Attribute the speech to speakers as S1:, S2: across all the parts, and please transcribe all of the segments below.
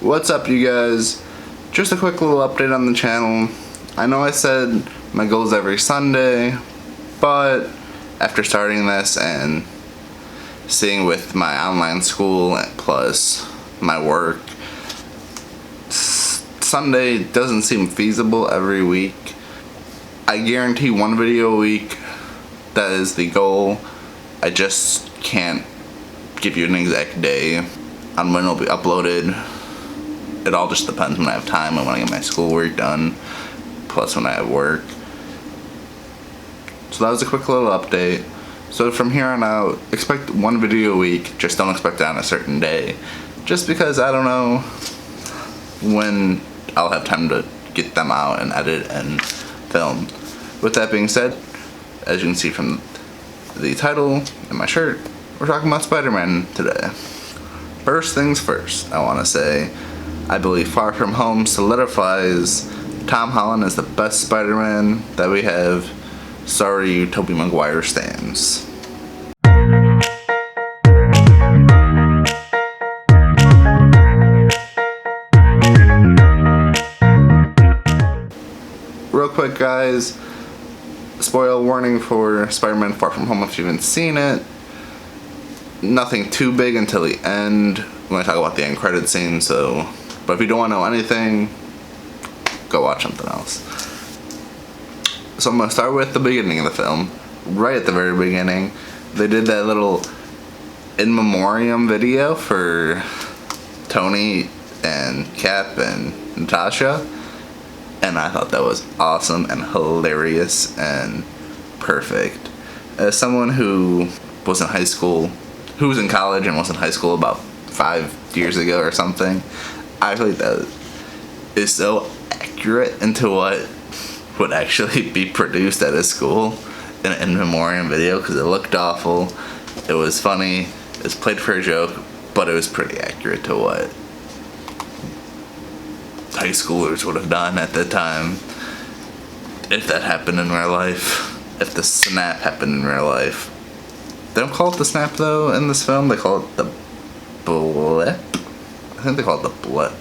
S1: What's up, you guys? Just a quick little update on the channel. I know I said my goals every Sunday, but after starting this and seeing with my online school plus my work, Sunday doesn't seem feasible every week. I guarantee one video a week. That is the goal. I just can't give you an exact day on when it'll be uploaded. It all just depends when I have time and when I get my schoolwork done, plus when I have work. So that was a quick little update. So from here on out, expect one video a week, just don't expect it on a certain day. Just because I don't know when I'll have time to get them out and edit and film. With that being said, as you can see from the title and my shirt, we're talking about Spider-Man today. First things first, I want to say, I believe Far From Home solidifies Tom Holland as the best Spider-Man that we have. Sorry, you Tobey Maguire stans. Real quick, guys, spoiler warning for Spider-Man Far From Home if you haven't seen it. Nothing too big until the end when I talk about the end credit scene, so, but if you don't want to know anything, go watch something else. So I'm going to start with the beginning of the film. Right at the very beginning, they did that little in memoriam video for Tony and Cap and Natasha, and I thought that was awesome and hilarious and perfect. As someone who was in high school, who was in college and was in high school about 5 years ago or something, I feel like that is so accurate into what would actually be produced at a school in an in memoriam video, because it looked awful, it was funny, it was played for a joke, but it was pretty accurate to what high schoolers would have done at the time if that happened in real life, if the snap happened in real life. They don't call it the snap though in this film, they call it the blip. I think they call it the blip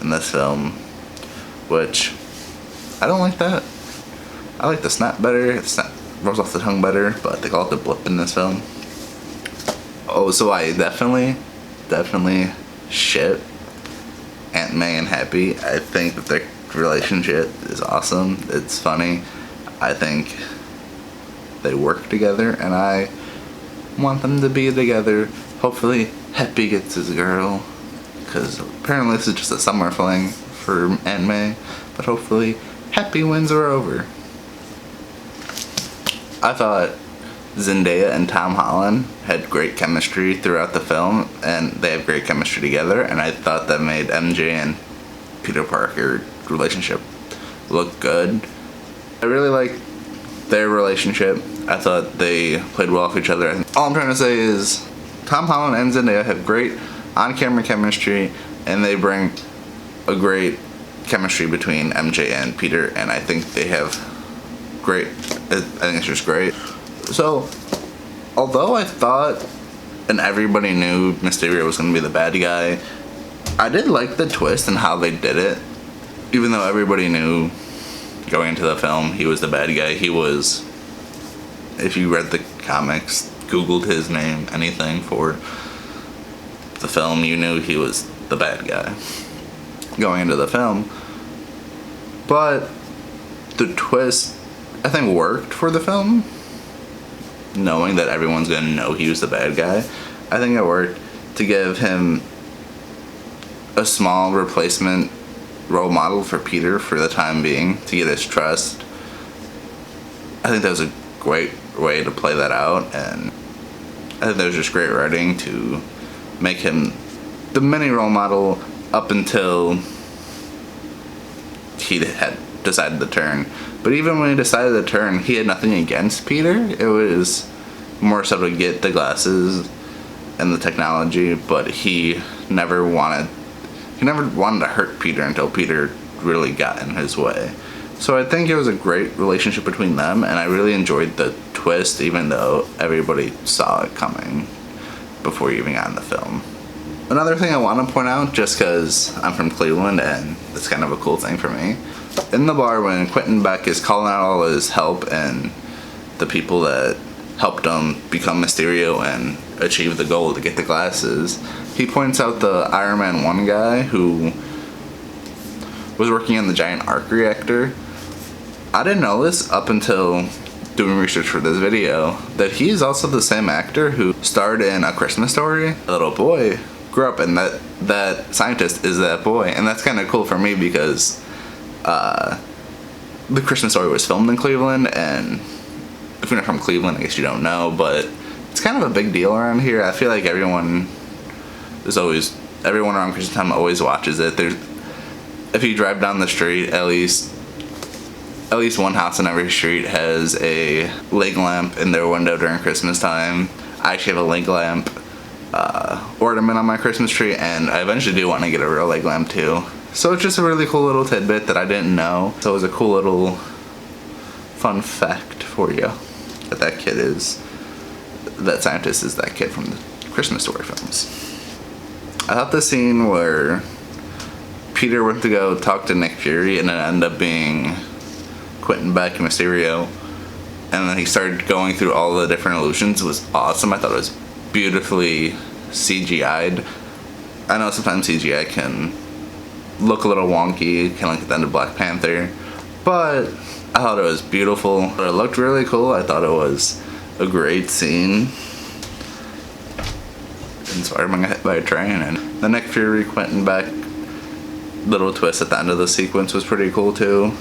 S1: in this film, which I don't like that. I like the snap better, the snap rolls off the tongue better, but they call it the blip in this film. Oh, so I definitely ship Aunt May and Happy. I think that their relationship is awesome, it's funny. I think they work together, and I want them to be together. Hopefully Happy gets his girl, because apparently this is just a summer fling for Aunt May, but hopefully Happy wins her over. I thought Zendaya and Tom Holland had great chemistry throughout the film, and they have great chemistry together, and I thought that made MJ and Peter Parker relationship look good. I really liked their relationship. I thought they played well off each other. All I'm trying to say is Tom Holland and Zendaya have great on-camera chemistry, and they bring a great chemistry between MJ and Peter, and I think they have great, I think it's just great. So, although I thought and everybody knew Mysterio was going to be the bad guy, I did like the twist and how they did it. Even though everybody knew going into the film he was the bad guy, he was, if you read the comics, googled his name, anything for the film, you knew he was the bad guy going into the film. But the twist, I think, worked for the film, knowing that everyone's gonna know he was the bad guy. I think it worked to give him a small replacement role model for Peter for the time being, to get his trust. I think that was a great way to play that out, and I think that was just great writing to make him the mini role model up until he had decided to turn. But even when he decided to turn, he had nothing against Peter. It was more so to get the glasses and the technology, but he never wanted to hurt Peter until Peter really got in his way. So I think it was a great relationship between them, and I really enjoyed the twist, even though everybody saw it coming before you even got in the film. Another thing I want to point out, just because I'm from Cleveland and it's kind of a cool thing for me, in the bar when Quentin Beck is calling out all his help and the people that helped him become Mysterio and achieve the goal to get the glasses, he points out the Iron Man 1 guy who was working on the giant arc reactor. I didn't know this up until doing research for this video, that he's also the same actor who starred in A Christmas Story. A little boy grew up and that scientist is that boy, and that's kind of cool for me because The Christmas Story was filmed in Cleveland, and if you're not from Cleveland, I guess you don't know, but it's kind of a big deal around here. I feel like everyone around Christmas time always watches it. If you drive down the street, at least one house in every street has a leg lamp in their window during Christmas time. I actually have a leg lamp ornament on my Christmas tree, and I eventually do want to get a real leg lamp too. So it's just a really cool little tidbit that I didn't know. So it was a cool little fun fact for you that scientist is that kid from the Christmas Story films. I thought the scene where Peter went to go talk to Nick Fury and it ended up being Quentin Beck and Mysterio, and then he started going through all the different illusions, was awesome. I thought it was beautifully CGI'd. I know sometimes CGI can look a little wonky, kind of like at the end of Black Panther, but I thought it was beautiful. It looked really cool. I thought it was a great scene. And Spiderman got hit by a train, and the Nick Fury, Quentin Beck little twist at the end of the sequence was pretty cool too.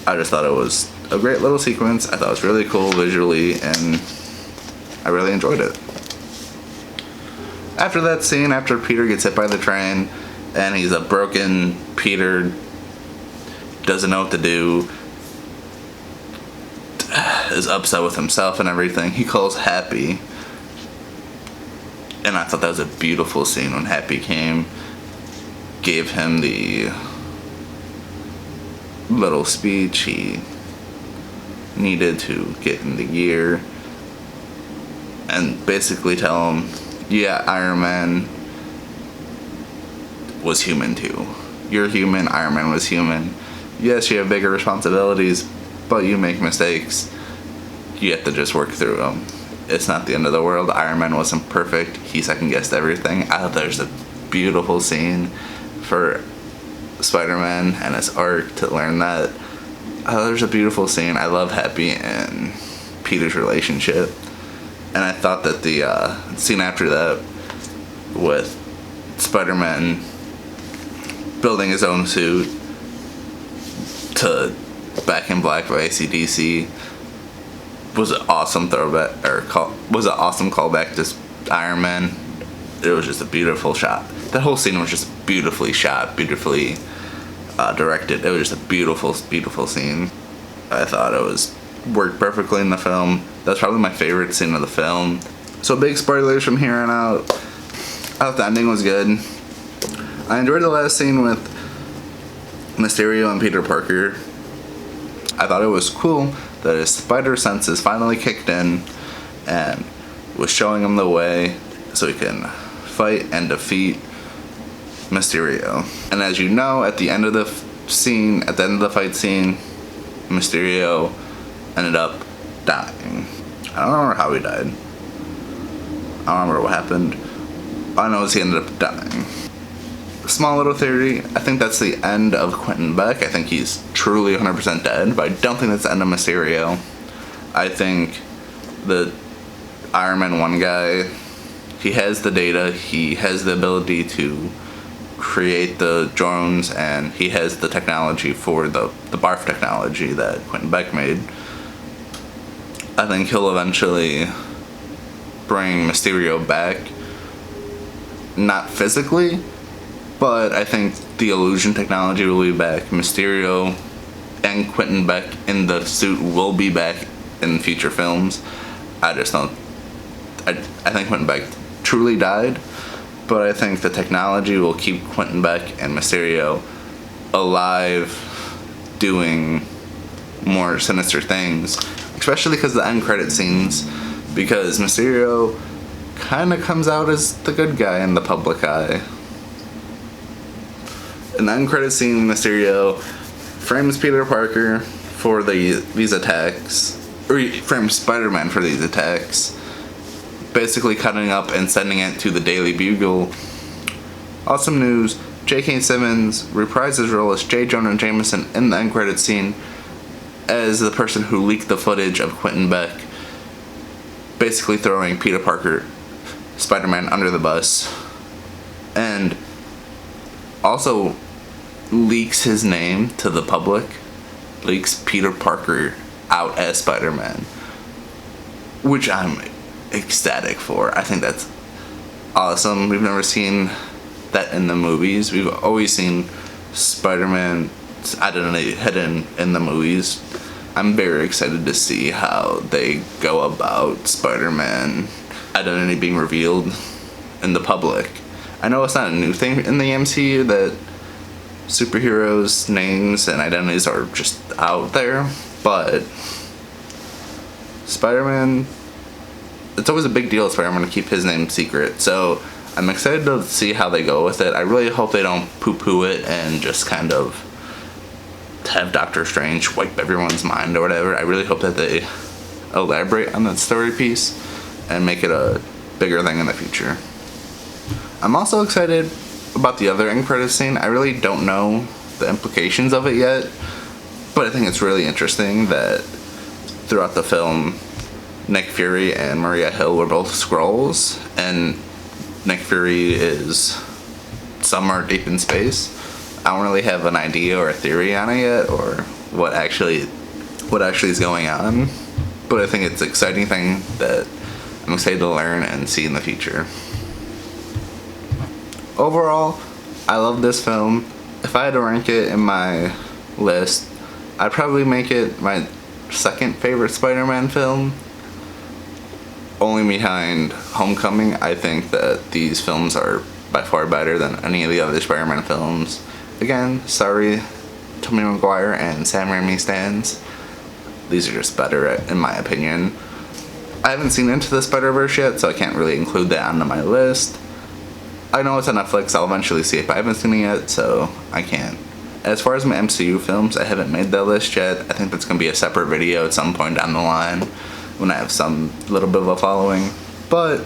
S1: I just thought it was a great little sequence. I thought it was really cool visually, and I really enjoyed it. After that scene, after Peter gets hit by the train, and he's a broken Peter, doesn't know what to do, is upset with himself and everything, he calls Happy. And I thought that was a beautiful scene when Happy came, gave him the little speech he needed to get in the gear, and basically tell him, yeah, Iron Man was human too. You're human, Iron Man was human. Yes, you have bigger responsibilities, but you make mistakes. You have to just work through them. It's not the end of the world. Iron Man wasn't perfect. He second-guessed everything. I thought that was a beautiful scene for Spider-Man and his arc to learn that. I thought it was a beautiful scene. I love Happy and Peter's relationship. And I thought that the scene after that with Spider-Man building his own suit to Back in Black by AC/DC was an awesome was an awesome callback to Iron Man. It was just a beautiful shot. That whole scene was just beautifully shot, beautifully directed. It was just a beautiful, beautiful scene. I thought it worked perfectly in the film. That's probably my favorite scene of the film. So big spoilers from here on out. I thought the ending was good. I enjoyed the last scene with Mysterio and Peter Parker. I thought it was cool that his spider senses finally kicked in and was showing him the way so he can fight and defeat Mysterio. And as you know, at the end of the fight scene, Mysterio ended up dying. I don't remember how he died. I don't remember what happened. All I know is he ended up dying. Small little theory, I think that's the end of Quentin Beck. I think he's truly 100% dead, but I don't think that's the end of Mysterio. I think the Iron Man 1 guy, he has the data, he has the ability to create the drones, and he has the technology for the barf technology that Quentin Beck made. I think he'll eventually bring Mysterio back, not physically, but I think the illusion technology will be back. Mysterio and Quentin Beck in the suit will be back in future films. I just don't. I think Quentin Beck truly died, but I think the technology will keep Quentin Beck and Mysterio alive, doing more sinister things, especially because of the end credit scenes. Because Mysterio kind of comes out as the good guy in the public eye. In the end credit scene, Mysterio frames Peter Parker for these attacks, or he frames Spider-Man for these attacks, basically cutting up and sending it to the Daily Bugle. Awesome news, J.K. Simmons reprised his role as J. Jonah Jameson in the end credit scene as the person who leaked the footage of Quentin Beck basically throwing Peter Parker, Spider-Man, under the bus, and also leaks his name to the public, leaks Peter Parker out as Spider-Man, which I'm ecstatic for. I think that's awesome. We've never seen that in the movies. We've always seen Spider-Man's identity hidden in the movies. I'm very excited to see how they go about Spider-Man identity being revealed in the public. I know it's not a new thing in the MCU that superheroes' names and identities are just out there, but Spider-Man, it's always a big deal for Spider-Man to keep his name secret, so I'm excited to see how they go with it. I really hope they don't poo-poo it and just kind of have Doctor Strange wipe everyone's mind or whatever. I really hope that they elaborate on that story piece and make it a bigger thing in the future. I'm also excited about the other end credits scene. I really don't know the implications of it yet, but I think it's really interesting that throughout the film, Nick Fury and Maria Hill were both Skrulls, and Nick Fury is somewhere deep in space. I don't really have an idea or a theory on it yet, or what actually is going on, but I think it's an exciting thing that I'm excited to learn and see in the future. Overall, I love this film. If I had to rank it in my list, I'd probably make it my second favorite Spider-Man film, only behind Homecoming. I think that these films are by far better than any of the other Spider-Man films. Again, sorry, Tobey Maguire and Sam Raimi stans. These are just better in my opinion. I haven't seen Into the Spider-Verse yet, so I can't really include that onto my list. I know it's on Netflix, I'll eventually see it, but I haven't seen it yet, so I can't. As far as my MCU films, I haven't made that list yet. I think that's going to be a separate video at some point down the line when I have some little bit of a following. But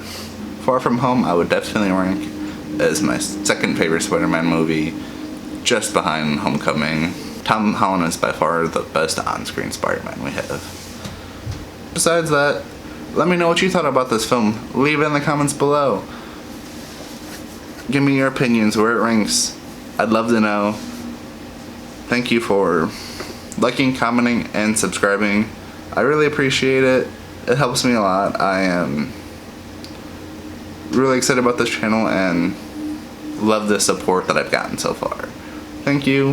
S1: Far From Home, I would definitely rank as my second favorite Spider-Man movie, just behind Homecoming. Tom Holland is by far the best on-screen Spider-Man we have. Besides that, let me know what you thought about this film. Leave it in the comments below. Give me your opinions, where it ranks. I'd love to know. Thank you for liking, commenting, and subscribing. I really appreciate it. It helps me a lot. I am really excited about this channel and love the support that I've gotten so far. Thank you.